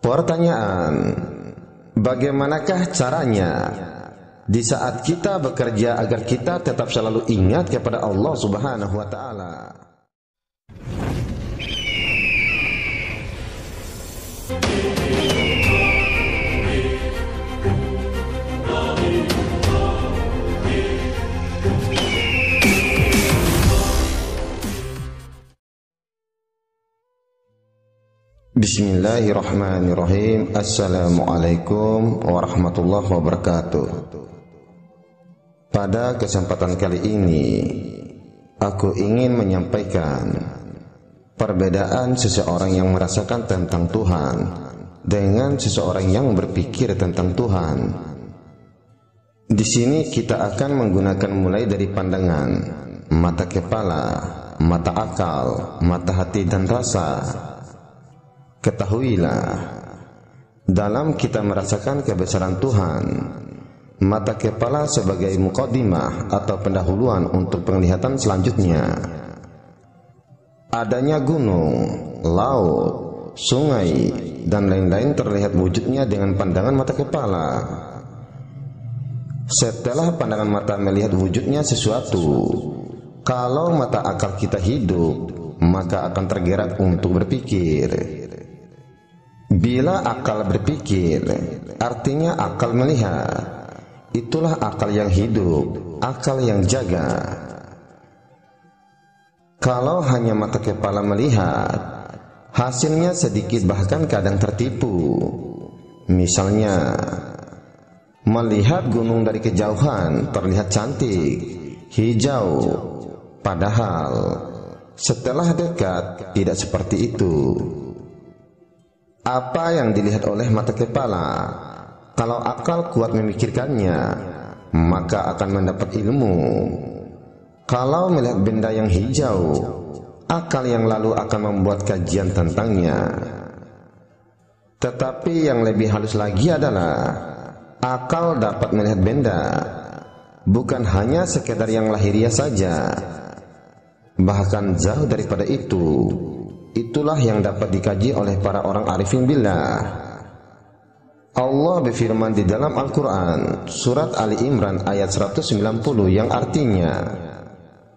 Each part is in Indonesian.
Pertanyaan: bagaimanakah caranya di saat kita bekerja agar kita tetap selalu ingat kepada Allah Subhanahu wa taala? Bismillahirrahmanirrahim. Assalamualaikum warahmatullahi wabarakatuh. Pada kesempatan kali ini aku ingin menyampaikan perbedaan seseorang yang merasakan tentang Tuhan dengan seseorang yang berpikir tentang Tuhan. Di sini kita akan menggunakan mulai dari pandangan mata kepala, mata akal, mata hati dan rasa. Ketahuilah, dalam kita merasakan kebesaran Tuhan, mata kepala sebagai muqaddimah atau pendahuluan untuk penglihatan selanjutnya. Adanya gunung, laut, sungai, dan lain-lain terlihat wujudnya dengan pandangan mata kepala. Setelah pandangan mata melihat wujudnya sesuatu, kalau mata akal kita hidup, maka akan tergerak untuk berpikir. Bila akal berpikir, artinya akal melihat. Itulah akal yang hidup, akal yang jaga. Kalau hanya mata kepala melihat, hasilnya sedikit bahkan kadang tertipu. Misalnya, melihat gunung dari kejauhan terlihat cantik, hijau, padahal setelah dekat tidak seperti itu. Apa yang dilihat oleh mata kepala, kalau akal kuat memikirkannya, maka akan mendapat ilmu. Kalau melihat benda yang hijau, akal yang lalu akan membuat kajian tentangnya. Tetapi yang lebih halus lagi adalah akal dapat melihat benda, bukan hanya sekedar yang lahiriah saja, bahkan jauh daripada itu. Itulah yang dapat dikaji oleh para orang arifin billah. Allah berfirman di dalam Al-Quran surat Ali Imran ayat 190 yang artinya,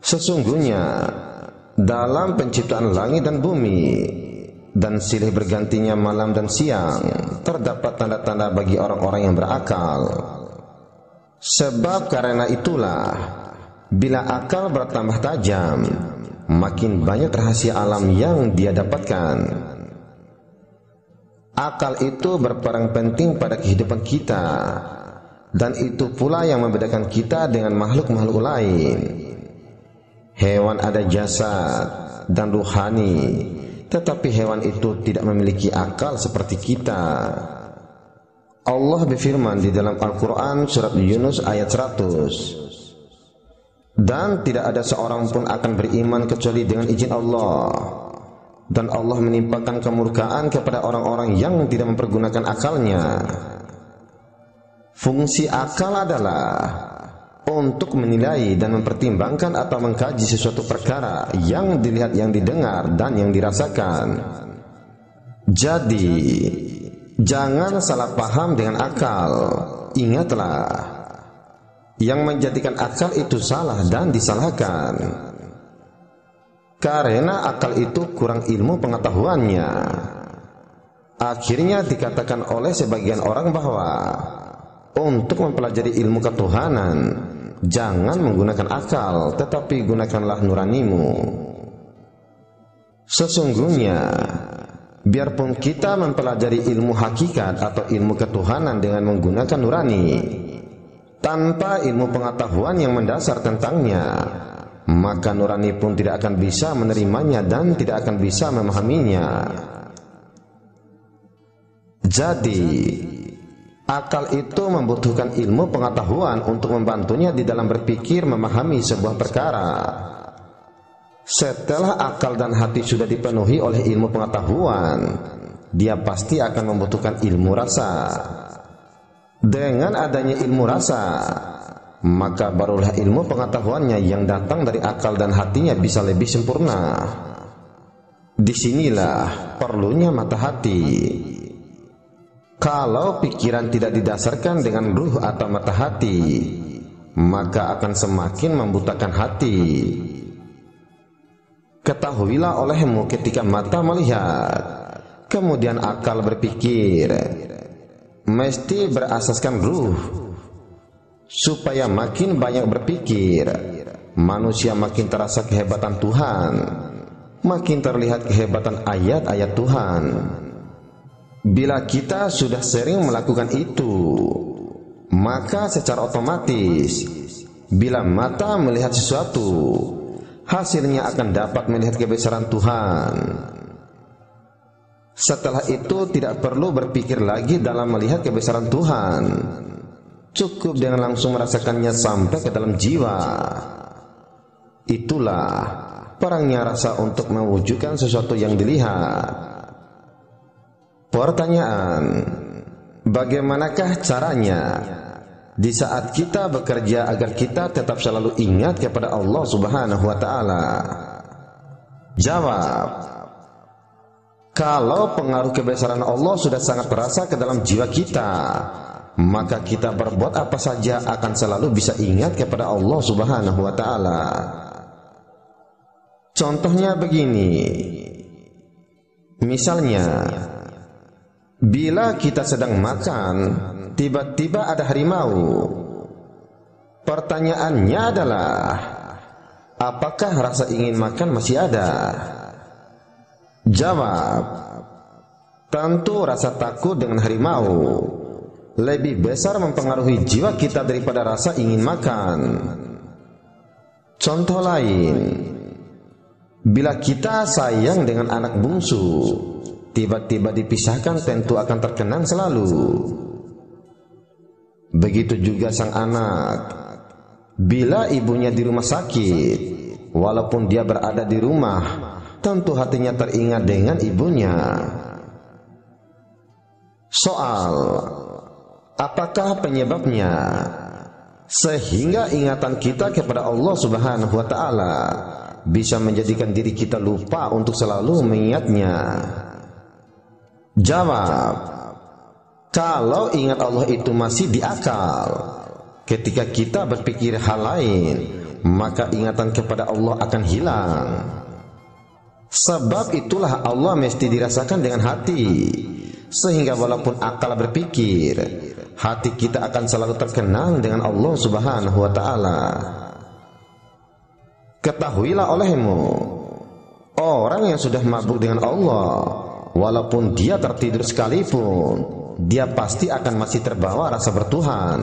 sesungguhnya dalam penciptaan langit dan bumi dan silih bergantinya malam dan siang terdapat tanda-tanda bagi orang-orang yang berakal. Sebab karena itulah bila akal bertambah tajam, makin banyak rahasia alam yang dia dapatkan. Akal itu berperan penting pada kehidupan kita, dan itu pula yang membedakan kita dengan makhluk-makhluk lain. Hewan ada jasad dan ruhani, tetapi hewan itu tidak memiliki akal seperti kita. Allah berfirman di dalam Al-Quran surat Yunus ayat 100, dan tidak ada seorang pun akan beriman kecuali dengan izin Allah. Dan Allah menimpakan kemurkaan kepada orang-orang yang tidak mempergunakan akalnya. Fungsi akal adalah untuk menilai dan mempertimbangkan atau mengkaji sesuatu perkara yang dilihat, yang didengar, dan yang dirasakan. Jadi, jangan salah paham dengan akal. Ingatlah, yang menjadikan akal itu salah dan disalahkan karena akal itu kurang ilmu pengetahuannya. Akhirnya dikatakan oleh sebagian orang bahwa untuk mempelajari ilmu ketuhanan jangan menggunakan akal, tetapi gunakanlah nuranimu. Sesungguhnya biarpun kita mempelajari ilmu hakikat atau ilmu ketuhanan dengan menggunakan nurani, tanpa ilmu pengetahuan yang mendasar tentangnya, maka nurani pun tidak akan bisa menerimanya dan tidak akan bisa memahaminya. Jadi, akal itu membutuhkan ilmu pengetahuan untuk membantunya di dalam berpikir memahami sebuah perkara. Setelah akal dan hati sudah dipenuhi oleh ilmu pengetahuan, dia pasti akan membutuhkan ilmu rasa. Dengan adanya ilmu rasa, maka barulah ilmu pengetahuannya yang datang dari akal dan hatinya bisa lebih sempurna. Disinilah perlunya mata hati. Kalau pikiran tidak didasarkan dengan ruh atau mata hati, maka akan semakin membutakan hati. Ketahuilah olehmu ketika mata melihat, kemudian akal berpikir, mesti berasaskan ruh. Supaya makin banyak berpikir, manusia makin terasa kehebatan Tuhan, makin terlihat kehebatan ayat-ayat Tuhan. Bila kita sudah sering melakukan itu, maka secara otomatis bila mata melihat sesuatu, hasilnya akan dapat melihat kebesaran Tuhan. Setelah itu tidak perlu berpikir lagi dalam melihat kebesaran Tuhan. Cukup dengan langsung merasakannya sampai ke dalam jiwa. Itulah perangnya rasa untuk mewujudkan sesuatu yang dilihat. Pertanyaan, bagaimanakah caranya di saat kita bekerja agar kita tetap selalu ingat kepada Allah Subhanahu wa Ta'ala? Jawab, kalau pengaruh kebesaran Allah sudah sangat terasa ke dalam jiwa kita, maka kita berbuat apa saja akan selalu bisa ingat kepada Allah Subhanahu wa Ta'ala. Contohnya begini, misalnya bila kita sedang makan, tiba-tiba ada harimau. Pertanyaannya adalah, apakah rasa ingin makan masih ada? Jawab, tentu rasa takut dengan harimau lebih besar mempengaruhi jiwa kita daripada rasa ingin makan. Contoh lain, bila kita sayang dengan anak bungsu, tiba-tiba dipisahkan tentu akan terkenang selalu. Begitu juga sang anak, bila ibunya di rumah sakit, walaupun dia berada di rumah, tentu hatinya teringat dengan ibunya. Soal, apakah penyebabnya sehingga ingatan kita kepada Allah Subhanahu wa Ta'ala bisa menjadikan diri kita lupa untuk selalu mengingatnya? Jawab, kalau ingat Allah itu masih di akal, ketika kita berpikir hal lain, maka ingatan kepada Allah akan hilang. Sebab itulah Allah mesti dirasakan dengan hati, sehingga walaupun akal berpikir, hati kita akan selalu terkenang dengan Allah Subhanahu wa Ta'ala. Ketahuilah olehmu, orang yang sudah mabuk dengan Allah, walaupun dia tertidur sekalipun, dia pasti akan masih terbawa rasa bertuhan.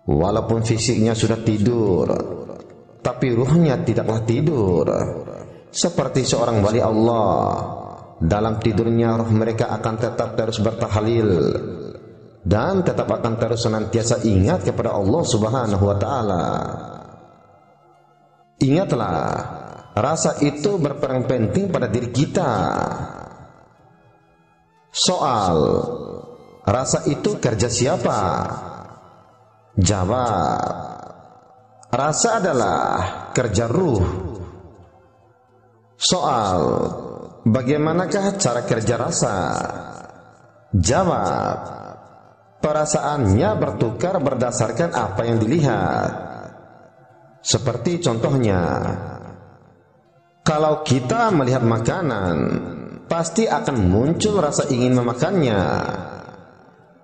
Walaupun fisiknya sudah tidur, tapi ruhnya tidaklah tidur. Seperti seorang wali Allah, dalam tidurnya roh mereka akan tetap terus bertahlil dan tetap akan terus senantiasa ingat kepada Allah Subhanahu wa Ta'ala. Ingatlah, rasa itu berperan penting pada diri kita. Soal, rasa itu kerja siapa? Jawab, rasa adalah kerja ruh. Soal, bagaimanakah cara kerja rasa? Jawab, perasaannya bertukar berdasarkan apa yang dilihat. Seperti contohnya, kalau kita melihat makanan, pasti akan muncul rasa ingin memakannya.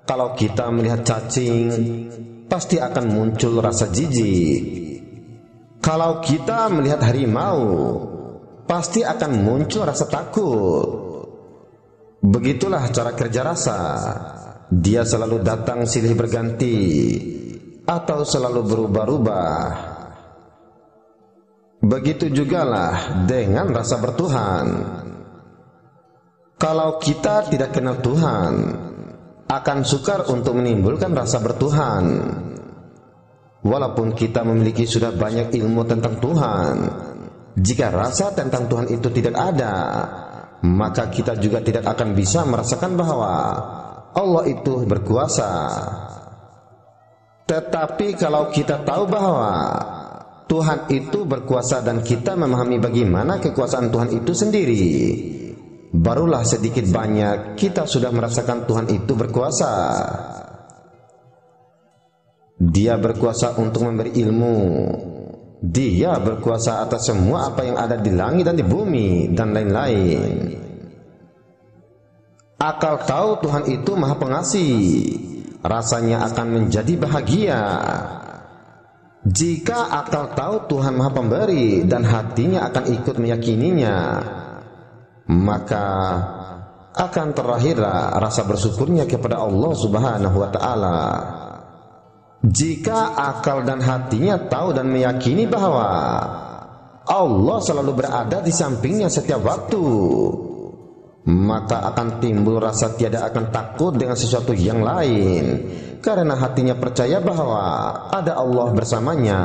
Kalau kita melihat cacing, pasti akan muncul rasa jijik. Kalau kita melihat harimau, pasti akan muncul rasa takut. Begitulah cara kerja rasa. Dia selalu datang silih berganti atau selalu berubah-ubah. Begitu jugalah dengan rasa bertuhan. Kalau kita tidak kenal Tuhan, akan sukar untuk menimbulkan rasa bertuhan. Walaupun kita memiliki sudah banyak ilmu tentang Tuhan, jika rasa tentang Tuhan itu tidak ada, maka kita juga tidak akan bisa merasakan bahwa Allah itu berkuasa. Tetapi kalau kita tahu bahwa Tuhan itu berkuasa dan kita memahami bagaimana kekuasaan Tuhan itu sendiri, barulah sedikit banyak kita sudah merasakan Tuhan itu berkuasa. Dia berkuasa untuk memberi ilmu. Dia berkuasa atas semua apa yang ada di langit dan di bumi dan lain-lain. Akal tahu Tuhan itu Maha Pengasih, rasanya akan menjadi bahagia. Jika akal tahu Tuhan Maha Pemberi dan hatinya akan ikut meyakininya, maka akan terlahirlah rasa bersyukurnya kepada Allah Subhanahu wa Ta'ala. Jika akal dan hatinya tahu dan meyakini bahwa Allah selalu berada di sampingnya setiap waktu, maka akan timbul rasa tiada akan takut dengan sesuatu yang lain, karena hatinya percaya bahwa ada Allah bersamanya.